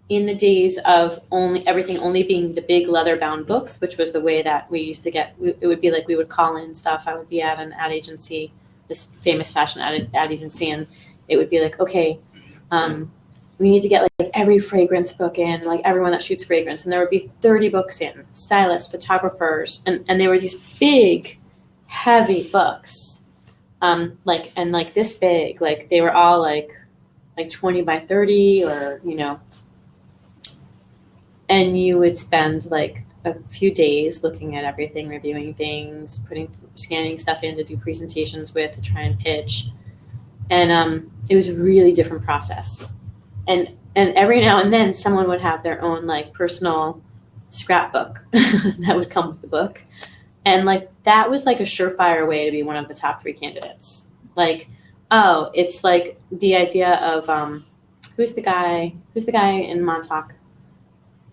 in the days of everything only being the big leather bound books, which was the way that we used to get, it would be like we would call in stuff. I would be at an ad agency, this famous fashion ad agency, and it would be like, okay, we need to get like every fragrance book in, like everyone that shoots fragrance. And there would be 30 books in, stylists, photographers. And they were these big, heavy books. Like this big, like they were all like 20 by 30 or, and you would spend like a few days looking at everything, reviewing things, scanning stuff in to do presentations with, to try and pitch. And it was a really different process. And every now and then someone would have their own like personal scrapbook that would come with the book. And like, that was like a surefire way to be one of the top 3 candidates. Like, oh, it's like the idea of, who's the guy in Montauk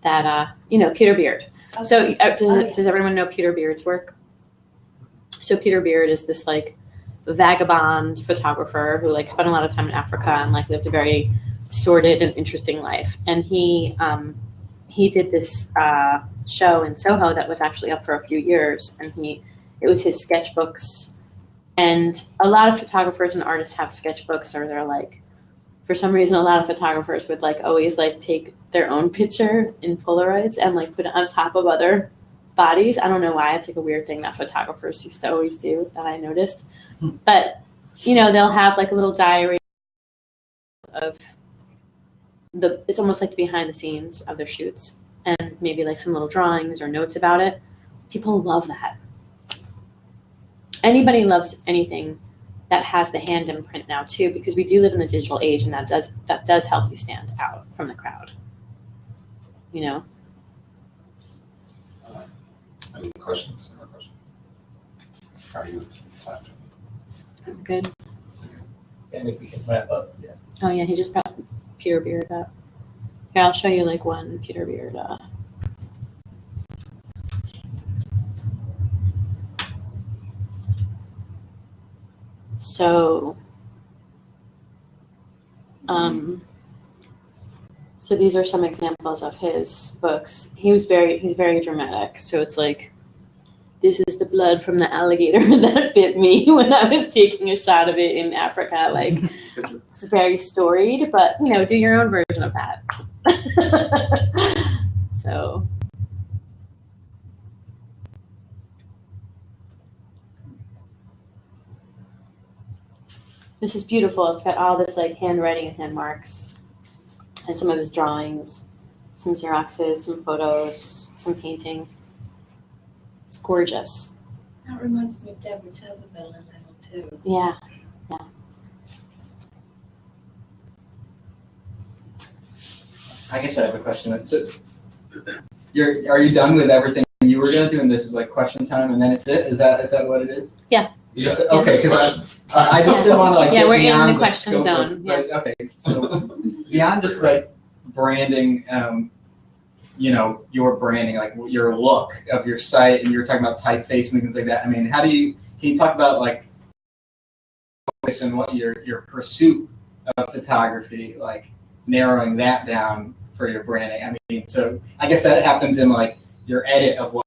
that, Peter Beard. Okay. So does everyone know Peter Beard's work? So Peter Beard is this like vagabond photographer who like spent a lot of time in Africa and like lived a very sordid and interesting life. And he did this show in Soho that was actually up for a few years, and it was his sketchbooks. And a lot of photographers and artists have sketchbooks, or they're like, for some reason, a lot of photographers would like always like take their own picture in Polaroids and like put it on top of other bodies. I don't know why. It's like a weird thing that photographers used to always do that I noticed. But, they'll have like a little diary of it's almost like the behind the scenes of their shoots, and maybe like some little drawings or notes about it. People love that. Anybody loves anything that has the hand imprint now too, because we do live in the digital age, and that does help you stand out from the crowd. Any questions? Any more questions? How are you with time? I'm good. And if we can wrap up, yeah. Oh yeah, he just brought Peter Beard up. Here, I'll show you like one Peter Beard. So these are some examples of his books. He's very dramatic. So it's like, this is the blood from the alligator that bit me when I was taking a shot of it in Africa. Like, it's very storied, but do your own version of that. So. This is beautiful. It's got all this like handwriting and hand marks, and some of his drawings, some Xeroxes, some photos, some painting. It's gorgeous. That reminds me of Deborah Tuberville a little too. Yeah. I guess I have a question. So, are you done with everything you were gonna do, and this is like question time, and then it's it? Is that what it is? Yeah. Just, okay, because I just didn't want to like. Yeah, get we're in beyond the question zone. Okay, so beyond just like branding, you know, your branding, like your look of your site, and you're talking about typeface and things like that. I mean, can you talk about like and what your pursuit of photography, like narrowing that down for your branding? I mean, so I guess that happens in like your edit of what